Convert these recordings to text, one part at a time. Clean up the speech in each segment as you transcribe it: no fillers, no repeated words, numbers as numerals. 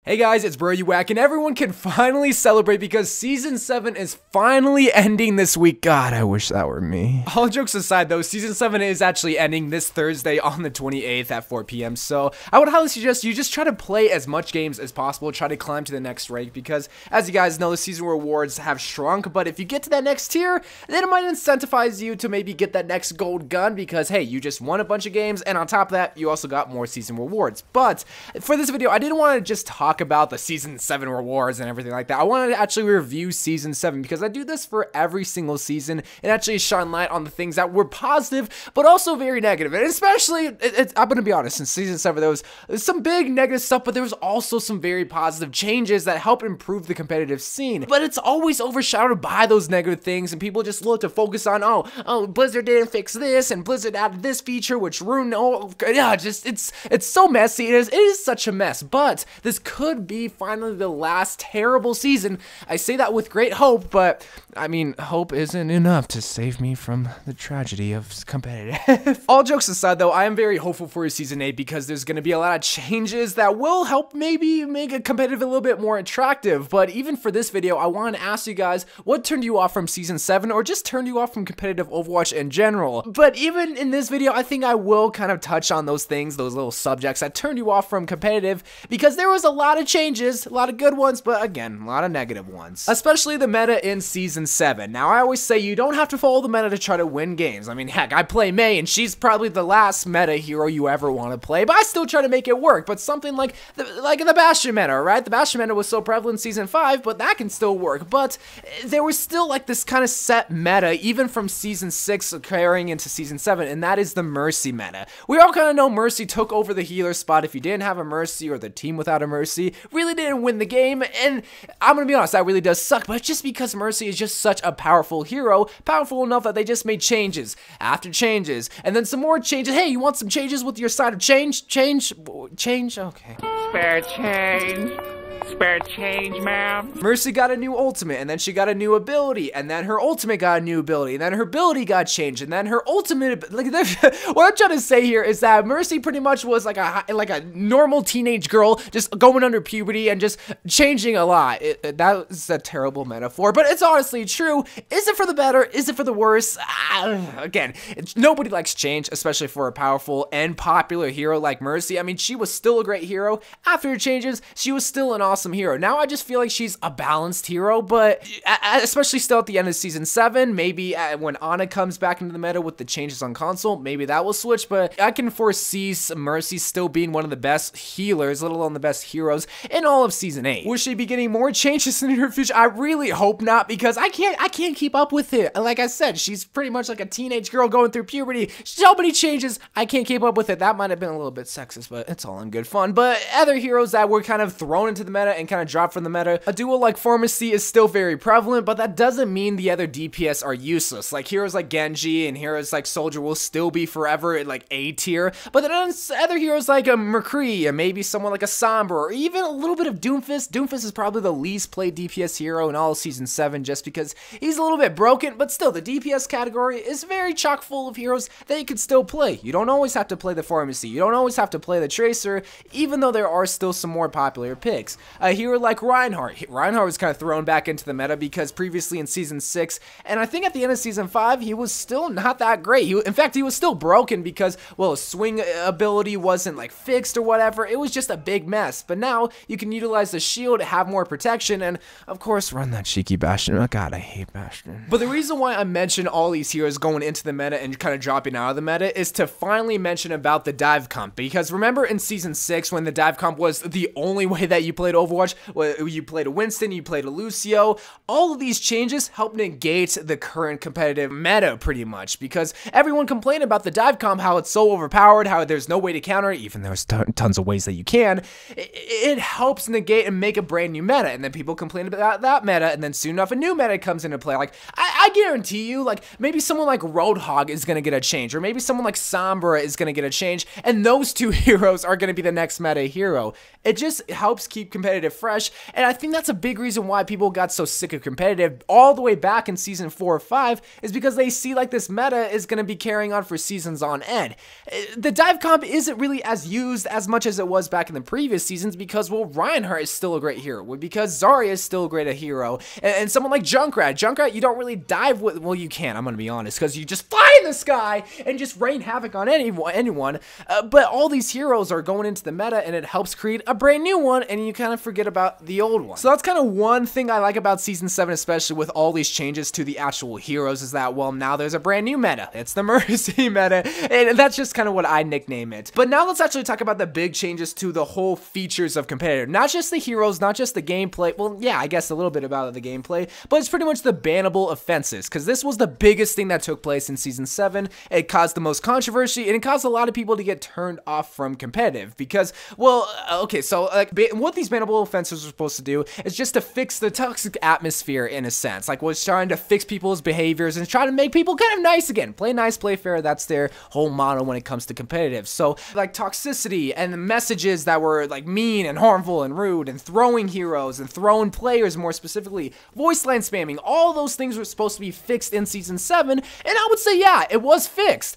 Hey guys, it's Bro You Whack, and everyone can finally celebrate because Season 7 is finally ending this week. God, I wish that were me. All jokes aside though, Season 7 is actually ending this Thursday on the 28th at 4 p.m. So I would highly suggest you just try to play as much games as possible, try to climb to the next rank because as you guys know, the season rewards have shrunk, but if you get to that next tier, then it might incentivize you to maybe get that next gold gun because hey, you just won a bunch of games and on top of that, you also got more season rewards. But for this video, I didn't want to just talk about the Season 7 rewards and everything like that. I wanted to actually review Season 7 because I do this for every single season and actually shine light on the things that were positive but also very negative. And especially, I'm going to be honest, in Season 7 there was some big negative stuff, but there was also some very positive changes that help improve the competitive scene. But it's always overshadowed by those negative things and people just look to focus on, oh, Blizzard didn't fix this and Blizzard added this feature which ruined, it's so messy. It is such a mess, but this could be finally the last terrible season. I say that with great hope, but I mean, hope isn't enough to save me from the tragedy of competitive. All jokes aside though, I am very hopeful for Season 8 because there's going to be a lot of changes that will help maybe make a competitive a little bit more attractive. But even for this video, I want to ask you guys, what turned you off from Season 7 or just turned you off from competitive Overwatch in general? But even in this video, I think I will kind of touch on those things, those little subjects that turned you off from competitive because there was a lot of changes. A lot of good ones, but again, a lot of negative ones. Especially the meta in Season 7. Now, I always say you don't have to follow the meta to try to win games. I mean, heck, I play Mei, and she's probably the last meta hero you ever want to play, but I still try to make it work. But something like the Bastion meta, right? The Bastion meta was so prevalent in Season 5, but that can still work. But there was still like this kind of set meta, even from Season 6 carrying into Season 7, and that is the Mercy meta. We all kind of know Mercy took over the healer spot. If you didn't have a Mercy or the team without a Mercy, really didn't win the game, and I'm gonna be honest, that really does suck, but just because Mercy is just such a powerful hero, powerful enough that they just made changes after changes, and then some more changes. Hey, you want some changes with your side of change? Okay. Spare change, ma'am. Mercy got a new ultimate, and then she got a new ability, and then her ultimate got a new ability, and then her ability got changed, and then her ultimate, like, what I'm trying to say here is that Mercy pretty much was like a normal teenage girl just going under puberty and just changing a lot. That was a terrible metaphor, but it's honestly true. Is it for the better? Is it for the worse? Again, nobody likes change, especially for a powerful and popular hero like Mercy. I mean, she was still a great hero. After her changes, she was still an awesome hero. Now I just feel like she's a balanced hero, but especially still at the end of Season 7, maybe when Ana comes back into the meta with the changes on console, maybe that will switch, but I can foresee Mercy still being one of the best healers, let alone the best heroes in all of Season 8. Will she be getting more changes in her future? I really hope not, because I can't keep up with it. Like I said, she's pretty much like a teenage girl going through puberty. So many changes, I can't keep up with it. That might have been a little bit sexist, but it's all in good fun. But other heroes that were kind of thrown into the meta and kind of dropped from the meta, a duo like Pharmacy is still very prevalent, but that doesn't mean the other DPS are useless. Like heroes like Genji and heroes like Soldier will still be forever at like A tier, but then other heroes like McCree and maybe someone like a Sombra or even a little bit of Doomfist. Doomfist is probably the least played DPS hero in all of Season 7 just because he's a little bit broken, but still the DPS category is very chock full of heroes that you can still play. You don't always have to play the Pharmacy. You don't always have to play the Tracer, even though there are still some more popular picks. A hero like Reinhardt. Reinhardt was kind of thrown back into the meta because previously in Season 6, and I think at the end of Season 5, he was still not that great. In fact, he was still broken because, well, his swing ability wasn't like fixed or whatever. It was just a big mess. But now you can utilize the shield, have more protection, and of course, run that cheeky Bastion. Oh god, I hate Bastion. But the reason why I mention all these heroes going into the meta and kind of dropping out of the meta is to finally mention about the dive comp. Because remember in Season 6 when the dive comp was the only way that you played Overwatch? You played a Winston, you played a Lucio. All of these changes help negate the current competitive meta pretty much because everyone complained about the dive comp, how it's so overpowered, how there's no way to counter it, even though there's tons of ways that you can. It helps negate and make a brand new meta, and then people complain about that meta, and then soon enough a new meta comes into play. Like, I I guarantee you, like, maybe someone like Roadhog is gonna get a change, or maybe someone like Sombra is gonna get a change, and those two heroes are gonna be the next meta hero. It just helps keep competitive fresh, and I think that's a big reason why people got so sick of competitive all the way back in season 4 or 5, is because they see like this meta is gonna be carrying on for seasons on end. The dive comp isn't really as used as much as it was back in the previous seasons because, well, Reinhardt is still a great hero, because Zarya is still a great hero, and someone like Junkrat, you don't really dive with, well, you can, I'm gonna be honest, because you just fly in the sky and just rain havoc on anyone, but all these heroes are going into the meta, and it helps create a brand new one, and you kind of forget about the old one. So that's kind of one thing I like about season 7, especially with all these changes to the actual heroes, is that, well, now there's a brand new meta. It's the Mercy meta, and that's just kind of what I nickname it. But now let's actually talk about the big changes to the whole features of competitive. Not just the heroes, not just the gameplay. Well, yeah, I guess a little bit about the gameplay, but it's pretty much the bannable offenses, because this was the biggest thing that took place in season 7. It caused the most controversy, and it caused a lot of people to get turned off from competitive because, well, okay, so like what these bannable offenses are supposed to do is just to fix the toxic atmosphere in a sense. Like, was trying to fix people's behaviors and try to make people kind of nice again. Play nice, play fair. That's their whole motto when it comes to competitive. So like toxicity and the messages that were like mean and harmful and rude, and throwing heroes and throwing players, more specifically, voice line spamming, all those things were supposed to be fixed in season 7, and I would say, yeah, it was fixed.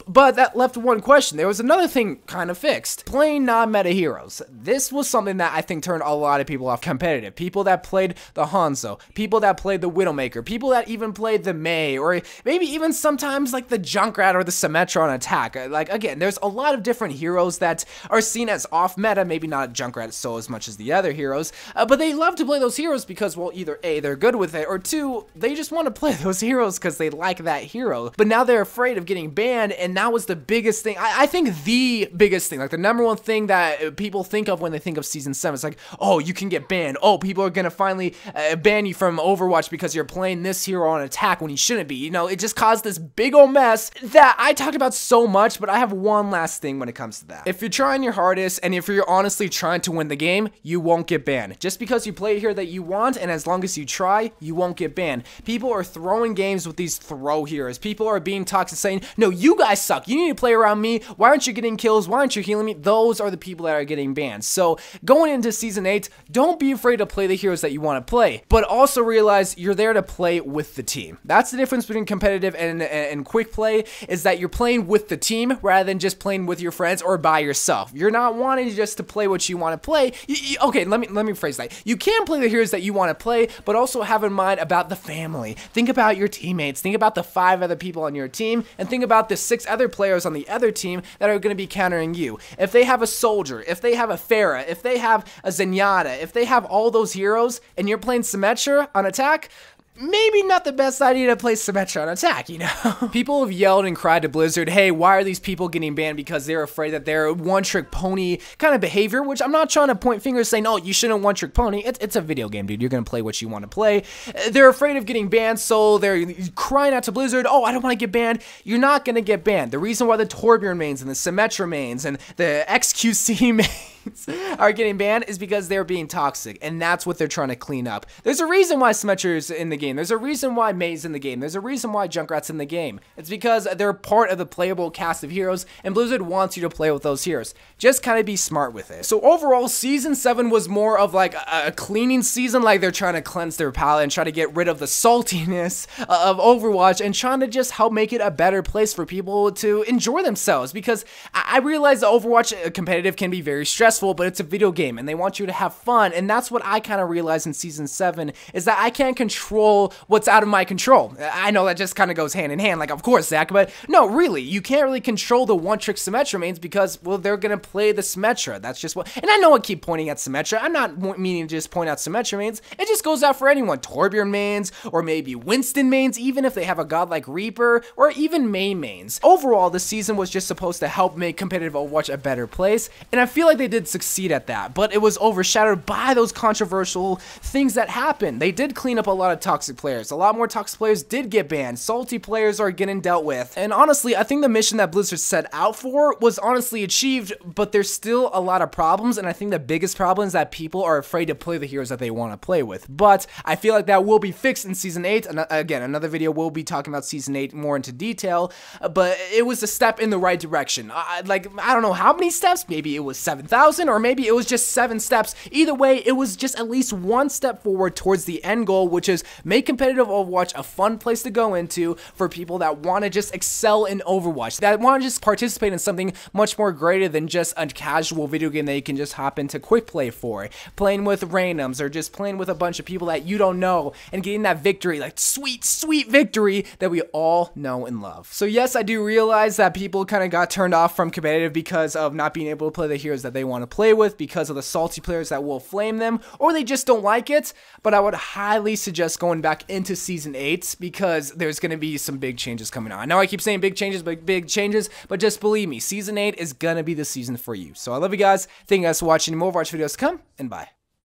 But that left one question. There was another thing kind of fixed. Playing non-meta heroes. This was something that I think turned a lot of people off competitive. People that played the Hanzo, people that played the Widowmaker, people that even played the Mei, or maybe even sometimes like the Junkrat or the Symmetra on attack. Like, again, there's a lot of different heroes that are seen as off-meta, maybe not Junkrat so as much as the other heroes, but they love to play those heroes because, well, either A, they're good with it, or 2, they just want to play those heroes because they like that hero. But now they're afraid of getting banned, and that was the biggest thing. I think the biggest thing, like the number one thing that people think of when they think of season 7, it's like, oh, you can get banned. Oh, people are gonna finally ban you from Overwatch because you're playing this hero on attack when you shouldn't be. You know, it just caused this big old mess that I talked about so much, but I have one last thing when it comes to that. If you're trying your hardest, and if you're honestly trying to win the game, you won't get banned. Just because you play a hero that you want, and as long as you try, you won't get banned. People are throwing games with these throw heroes. People are being toxic, saying, no, you guys suck. You need to play around me. Why aren't you getting kills? Why aren't you healing me? Those are the people that are getting banned. So going into season 8, don't be afraid to play the heroes that you want to play, but also realize you're there to play with the team. That's the difference between competitive and quick play, is that you're playing with the team rather than just playing with your friends or by yourself. You're not wanting just to play what you want to play. Okay, let me phrase that. You can play the heroes that you want to play, but also have in mind about the family. Think about your teammates. Think about the 5 other people on your team, and think about the 6 other players on the other team that are going to be countering you. If they have a soldier, if they have a Pharah, if they have a Zenyatta, if they have all those heroes, and you're playing Symmetra on attack, maybe not the best idea to play Symmetra on attack, you know? People have yelled and cried to Blizzard, hey, why are these people getting banned because they're afraid that they're one-trick pony kind of behavior, which I'm not trying to point fingers saying, oh, you shouldn't one-trick pony. It's a video game, dude. You're going to play what you want to play. They're afraid of getting banned, so they're crying out to Blizzard, oh, I don't want to get banned. You're not going to get banned. The reason why the Torbjorn mains and the Symmetra mains and the XQC mains are getting banned is because they're being toxic, and that's what they're trying to clean up. There's a reason why Symmetra's in the game. There's a reason why Mei's in the game. There's a reason why Junkrat's in the game. It's because they're part of the playable cast of heroes, and Blizzard wants you to play with those heroes. Just kind of be smart with it. So overall, season 7 was more of like a cleaning season, like they're trying to cleanse their palate and try to get rid of the saltiness of Overwatch and trying to just help make it a better place for people to enjoy themselves, because I realize that Overwatch competitive can be very stressful, but it's a video game and they want you to have fun, and that's what I kind of realized in season 7, is that I can't control what's out of my control. I know that just kind of goes hand in hand, like, of course, Zach, but no, really, you can't really control the one-trick Symmetra mains because, well, they're gonna play the Symmetra. That's just what, and I know I keep pointing at Symmetra. I'm not meaning to just point out Symmetra mains. It just goes out for anyone. Torbjorn mains, or maybe Winston mains, even if they have a god like Reaper, or even Mei mains. Overall, the season was just supposed to help make competitive Overwatch a better place, and I feel like they did did succeed at that, but it was overshadowed by those controversial things that happened. They did clean up a lot of toxic players. A lot more toxic players did get banned. Salty players are getting dealt with. And honestly, I think the mission that Blizzard set out for was honestly achieved, but there's still a lot of problems, and I think the biggest problem is that people are afraid to play the heroes that they want to play with. But I feel like that will be fixed in Season 8. And again, another video will be talking about Season 8 more into detail, but it was a step in the right direction. I don't know how many steps, maybe it was 7,000, or maybe it was just 7 steps. Either way, it was just at least one step forward towards the end goal, which is make competitive Overwatch a fun place to go into for people that want to just excel in Overwatch, that want to just participate in something much more greater than just a casual video game that you can just hop into quick play for, playing with randoms or just playing with a bunch of people that you don't know and getting that victory, like sweet victory that we all know and love. So yes, I do realize that people kind of got turned off from competitive because of not being able to play the heroes that they want to play with, because of the salty players that will flame them, or they just don't like it. But I would highly suggest going back into Season 8 because there's going to be some big changes coming on. I know I keep saying big changes, but just believe me, Season 8 is going to be the season for you. So I love you guys. Thank you guys for watching. More Overwatch videos to come, and bye.